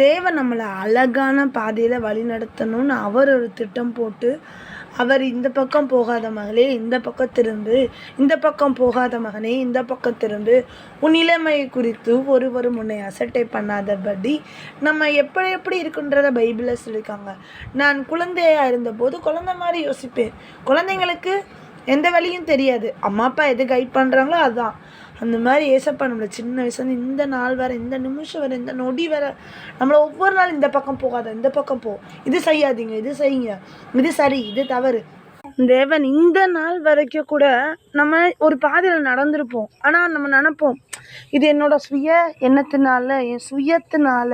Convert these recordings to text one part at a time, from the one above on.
தேவன் நம்மளை அழகான பாதையில் வழி நடத்தணும்னு அவர் ஒரு திட்டம் போட்டு, அவர் இந்த பக்கம் போகாத மகளே இந்த பக்கம் திரும்பு, இந்த பக்கம் போகாத மகனே இந்த பக்கம் திரும்பு, உன் இளமையை குறித்து ஒருவரும் உன்னை அசட்டை பண்ணாதபடி நம்ம எப்படி எப்படி இருக்குன்றத பைபிளில் சொல்லியிருக்காங்க. நான் குழந்தையாக இருந்தபோது குழந்தை மாதிரி யோசிப்பேன். குழந்தைங்களுக்கு எந்த வழியும் தெரியாது, அம்மா அப்பா எது கைட் பண்ணுறாங்களோ அதுதான். அந்த மாதிரி ஏசப்பா நம்மளை சின்ன வயசுலேருந்து இந்த நாள் வரை, இந்த நிமிஷம் வரை, இந்த நொடி வரை நம்மளை ஒவ்வொரு நாள் இந்த பக்கம் போகாத, இந்த பக்கம் போ, இது செய்யாதீங்க, இது செய்யுங்க, இது சரி, இது தவறு. தேவன் இந்த நாள் வரைக்கும் கூட நம்ம ஒரு பாதையில் நடந்திருப்போம். ஆனால் நம்ம நினைப்போம், இது என்னோட சுய எண்ணத்தினால, என் சுயத்தினால,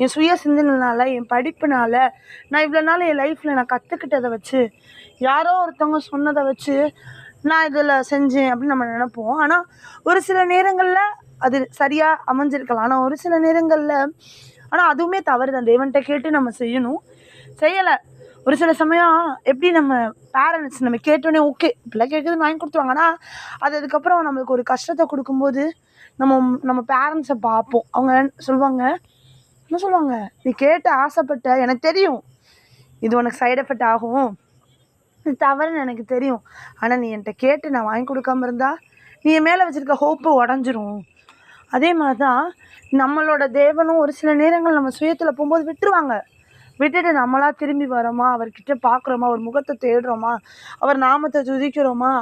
என் சுய சிந்தனைனால, என் படிப்புனால, நான் இவ்வளோ நாள் என் லைஃப்பில் நான் கற்றுக்கிட்டதை வச்சு, யாரோ ஒருத்தவங்க சொன்னதை வச்சு நான் இதில் செஞ்சேன் அப்படின்னு நம்ம நினைப்போம். ஆனால் ஒரு சில நேரங்களில் அது சரியாக அமைஞ்சிருக்கலாம். ஆனால் ஒரு சில நேரங்களில் அதுவுமே தவறு தான். தேவன்கிட்ட கேட்டு நம்ம செய்யணும். செய்யலை ஒரு சில சமயம் எப்படி நம்ம பேரண்ட்ஸ் நம்ம கேட்டோன்னே ஓகே இப்படிலாம் கேட்குதுன்னு வாங்கி கொடுத்துருவாங்க. ஆனால் அதுக்கப்புறம் நம்மளுக்கு ஒரு கஷ்டத்தை கொடுக்கும்போது நம்ம பேரண்ட்ஸை பார்ப்போம். அவங்க என்ன சொல்லுவாங்க, நீ கேட்ட ஆசைப்பட்ட, எனக்கு தெரியும் இது உனக்கு சைடு எஃபெக்ட் ஆகும், தவறுன்னு எனக்கு தெரியும், ஆனால் நீ என்கிட்ட கேட்டு நான் வாங்கி கொடுக்காம இருந்தா நீ என் மேலே வச்சுருக்க ஹோப்பு உடஞ்சிரும். அதே மாதிரி தான் நம்மளோட தேவனும் ஒரு சில நேரங்கள் நம்ம சுயத்தில் போகும்போது விட்டுட்டு நம்மளாக திரும்பி வரோமா, அவர்கிட்ட பார்க்குறோமா, அவர் முகத்தை தேடுறோமா, அவர் நாமத்தை துதிக்கிறோமா,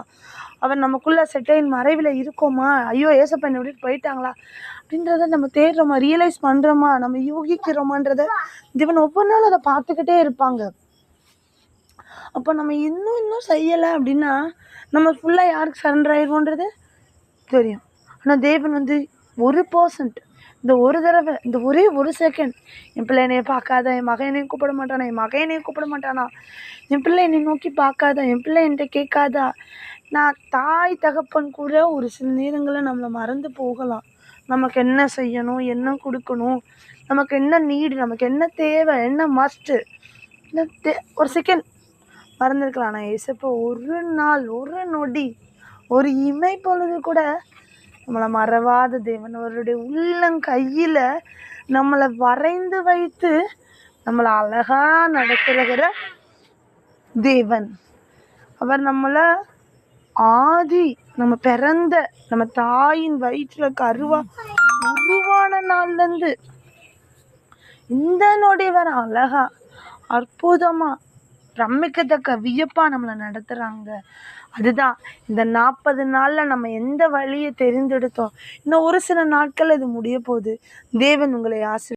அவர் நமக்குள்ளே செட்டையின் மறைவில் இருக்கோமா, ஐயோ ஏசப்பா என்னை விட்டுட்டு போயிட்டாங்களா அப்படின்றத நம்ம தேடுறோமா, ரியலைஸ் பண்ணுறோமா, நம்ம யூகிக்கிறோமான்றத தேவன் ஒவ்வொரு நாள் அதை பார்த்துக்கிட்டே இருப்பாங்க. அப்போ நம்ம இன்னும் செய்யலை அப்படின்னா நம்ம ஃபுல்லாக யாருக்கு சரண்டர் ஆயிடுவோன்றது தெரியும். ஆனால் தேவன் 1% இந்த ஒரு தடவை, இந்த ஒரே ஒரு செகண்ட், என் பிள்ளை என்னைய பார்க்காத, என் மகன் என்னையும் கூப்பிட மாட்டானா, என் மகன் என்னையும் கூப்பிட மாட்டானா, என் பிள்ளை என்னை நோக்கி பார்க்காதா, என் பிள்ளை என்கிட்ட கேட்காதா. நான் தாய் தகப்பன் கூட ஒரு சில நேரங்களில் நம்மளை மறந்து போகலாம். நமக்கு என்ன செய்யணும், என்ன கொடுக்கணும், நமக்கு என்ன நீடு, நமக்கு என்ன தேவை, என்ன மஸ்ட்டு, ஒரு செகண்ட் மறந்துருக்கலாம். ஆனால் ஏசப்பா ஒரு நாள், ஒரு நொடி, ஒரு இமை பொழுது கூட நம்மளை மறவாத தேவன். அவருடைய உள்ளங்கையில் நம்மளை வரைந்து வைத்து நம்மளை அழகாக நடத்துகிற தேவன். அவர் நம்மளை நம்ம பிறந்த நம்ம தாயின் வயிற்றில் கருவா உருவான நாள்லேருந்து இந்த நொடி வர அழகா அற்புதமாக பிரமிக்கத்தக்க வியப்பாக நம்மளை நடத்துகிறாங்க. அதுதான் இந்த 40 நாளில் நம்ம எந்த வழியை தெரிந்தெடுத்தோம். இன்னும் ஒரு சில நாட்கள் இது முடிய போகுது. தேவன் உங்களை